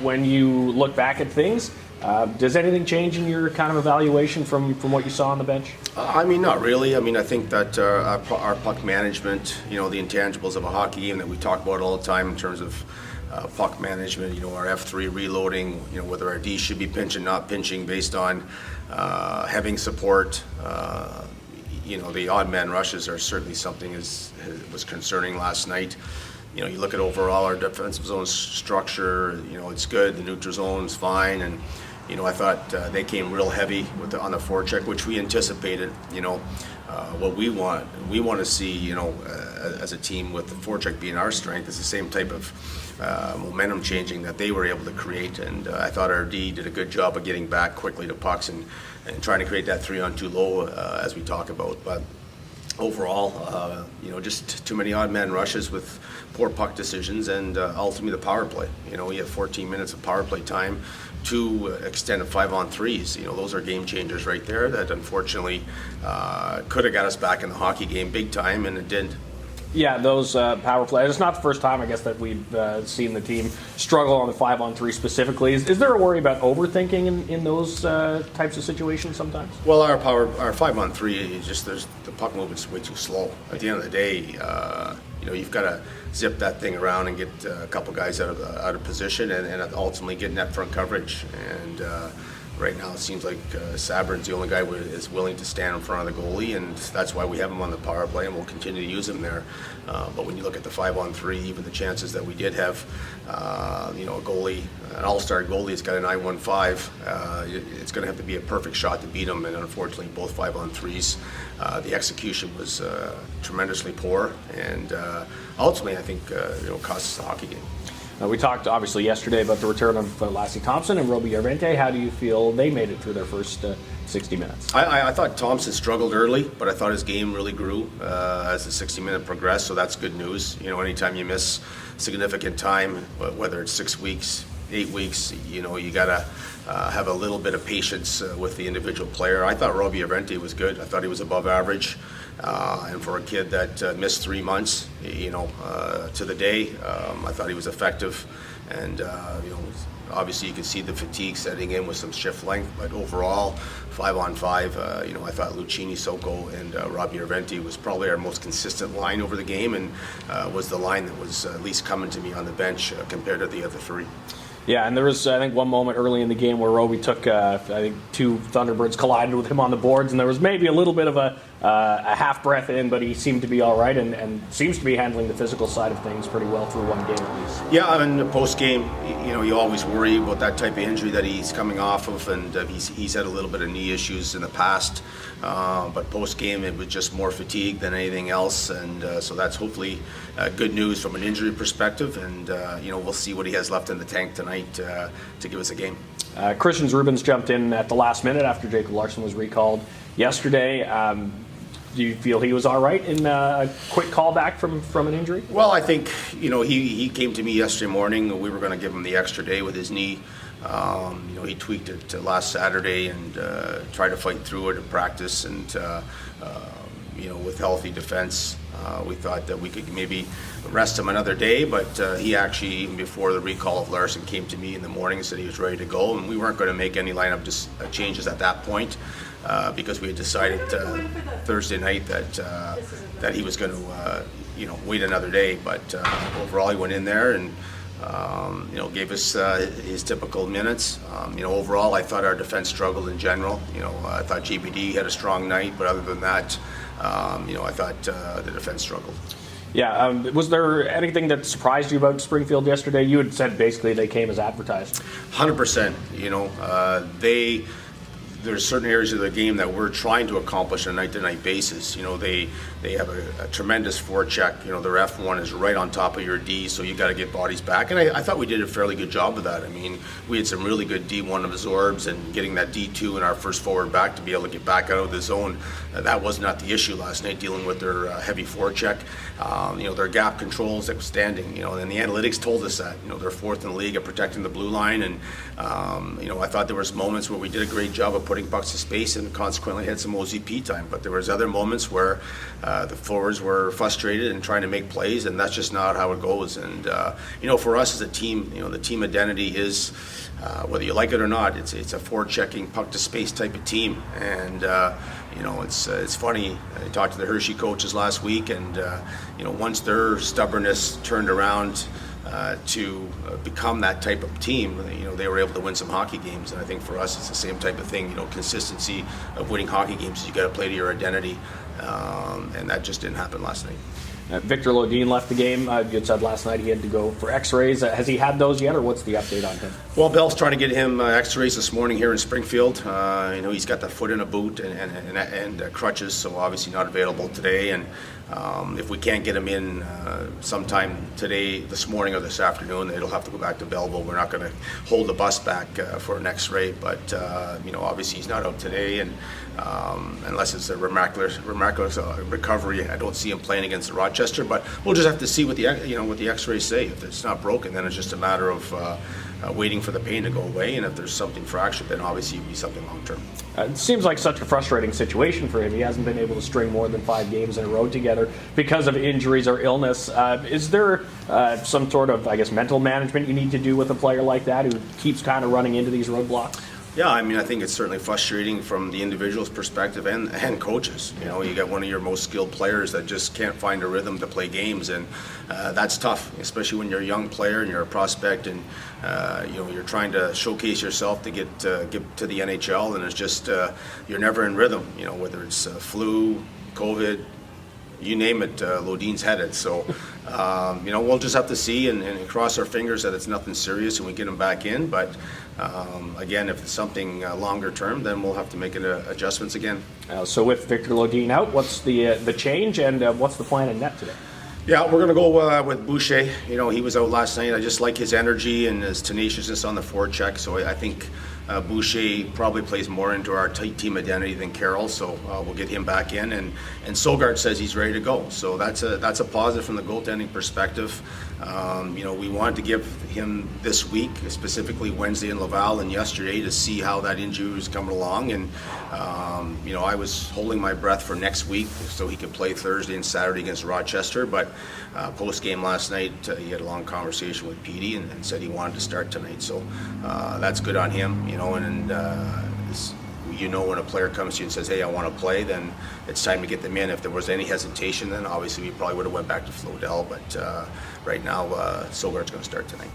When you look back at things, does anything change in your kind of evaluation from what you saw on the bench? I mean, not really. I mean, I think that our puck management, the intangibles of a hockey game that we talk about all the time in terms of puck management, our F3 reloading, whether our D should be pinching, not pinching based on having support. The odd man rushes are certainly something was concerning last night. You look at overall our defensive zone structure, it's good. The neutral zone's fine. And, I thought they came real heavy on the forecheck, which we anticipated. What we want to see, as a team with the forecheck being our strength, is the same type of momentum changing that they were able to create. And I thought our D did a good job of getting back quickly to pucks and trying to create that 3-on-2 low as we talk about. But overall, just too many odd man rushes with poor puck decisions, and ultimately the power play. We have 14 minutes of power play time, 2 extended 5-on-3s. Those are game changers right there that unfortunately could have got us back in the hockey game big time, and it didn't. Yeah, those power plays. It's not the first time, I guess, that we've seen the team struggle on the 5-on-3 specifically. Is there a worry about overthinking in those types of situations sometimes? Well, our 5-on-3 is just the puck movement's way too slow. At the end of the day, you've got to zip that thing around and get a couple guys out of position and ultimately get net front coverage. And right now it seems like Sabrin's the only guy who is willing to stand in front of the goalie, and that's why we have him on the power play, and we'll continue to use him there. But when you look at the 5-on-3, even the chances that we did have, a goalie, an all-star goalie has got an I-1-5, it's going to have to be a perfect shot to beat him, and unfortunately both 5-on-3s, the execution was tremendously poor, and ultimately I think cost us the hockey game. We talked obviously yesterday about the return of Lassi Thompson and Roby. How do you feel they made it through their first 60 minutes? I thought Thompson struggled early, but I thought his game really grew as the 60-minute progressed, so that's good news. Anytime you miss significant time, whether it's 6 weeks, 8 weeks, you got to have a little bit of patience with the individual player. I thought Roby was good. I thought he was above average. And for a kid that missed 3 months, to the day, I thought he was effective. And, obviously you can see the fatigue setting in with some shift length, but overall, 5-on-5, I thought Lucchini, Soko, and Robbie Arventi was probably our most consistent line over the game, and was the line that was at least coming to me on the bench compared to the other 3. Yeah, and there was, I think, one moment early in the game where Roby took, 2 Thunderbirds collided with him on the boards, and there was maybe a little bit of a half breath in, but he seemed to be all right and seems to be handling the physical side of things pretty well through one game at least. Yeah, I mean, the post-game, you always worry about that type of injury that he's coming off of, and he's had a little bit of knee issues in the past, but post-game it was just more fatigue than anything else, and so that's hopefully good news from an injury perspective, and we'll see what he has left in the tank tonight to give us a game. Christian Rubens jumped in at the last minute after Jacob Larsson was recalled yesterday. Do you feel he was all right in a quick callback from an injury? Well, I think, he came to me yesterday morning. We were going to give him the extra day with his knee. He tweaked it last Saturday and tried to fight through it in practice. And, with healthy defense, we thought that we could maybe rest him another day. But he actually, even before the recall of Larson, came to me in the morning and said he was ready to go. And we weren't going to make any lineup changes at that point. Because we had decided Thursday night that he was going to, wait another day. But overall, he went in there and, gave us his typical minutes. Overall, I thought our defense struggled in general. I thought GBD had a strong night, but other than that, I thought the defense struggled. Yeah, was there anything that surprised you about Springfield yesterday? You had said basically they came as advertised. 100%. There's certain areas of the game that we're trying to accomplish on a night-to-night basis. They have a tremendous forecheck. Their F1 is right on top of your D, so you got to get bodies back. And I thought we did a fairly good job of that. I mean, we had some really good D1 absorbs and getting that D2 in our first forward back to be able to get back out of the zone. That was not the issue last night, dealing with their heavy forecheck. Their gap control is outstanding. And the analytics told us that. They're fourth in the league at protecting the blue line. And, I thought there was moments where we did a great job of putting putting pucks to space, and consequently had some OZP time. But there was other moments where the forwards were frustrated and trying to make plays, and that's just not how it goes. And for us as a team, the team identity is, whether you like it or not, it's a forward-checking, puck-to-space type of team. And it's funny. I talked to the Hershey coaches last week, and once their stubbornness turned around to become that type of team, they were able to win some hockey games. And I think for us, it's the same type of thing. Consistency of winning hockey games. You got to play to your identity, and that just didn't happen last night. Viktor Lodin left the game. You had said last night he had to go for X-rays. Has he had those yet, or what's the update on him? Well, Bell's trying to get him X-rays this morning here in Springfield. He's got the foot in a boot and crutches, so obviously not available today. And if we can't get him in sometime today, this morning or this afternoon, it'll have to go back to Belleville. We're not going to hold the bus back for an X-ray, but obviously he's not out today, and unless it's a miraculous recovery, I don't see him playing against the Rochester. But we'll just have to see what the X-rays say. If it's not broken, then it's just a matter of waiting for the pain to go away, and if there's something fractured, then obviously it'll be something long term. It seems like such a frustrating situation for him. He hasn't been able to string more than 5 games in a row together because of injuries or illness. Is there some sort of, mental management you need to do with a player like that who keeps kind of running into these roadblocks? Yeah, I think it's certainly frustrating from the individual's perspective and coaches. You got one of your most skilled players that just can't find a rhythm to play games, and that's tough, especially when you're a young player and you're a prospect, and you're trying to showcase yourself to get to the NHL, and it's just you're never in rhythm. Whether it's flu, COVID, you name it, Lodin's had it. So, we'll just have to see and cross our fingers that it's nothing serious and we get him back in. But again, if it's something longer term, then we'll have to make adjustments again. So with Viktor Lodin out, what's the change, and what's the plan in net today? Yeah, we're going to go with Boucher. He was out last night. I just like his energy and his tenaciousness on the forecheck. So I think Boucher probably plays more into our tight team identity than Carroll. So we'll get him back in. And Søgaard says he's ready to go. So that's a positive from the goaltending perspective. We wanted to give him this week, specifically Wednesday in Laval and yesterday, to see how that injury was coming along. And I was holding my breath for next week so he could play Thursday and Saturday against Rochester. But post game last night, he had a long conversation with Petey and said he wanted to start tonight. So that's good on him. When a player comes to you and says, hey, I want to play, then it's time to get them in. If there was any hesitation, then obviously we probably would have went back to Flodell. But right now, Søgaard's going to start tonight.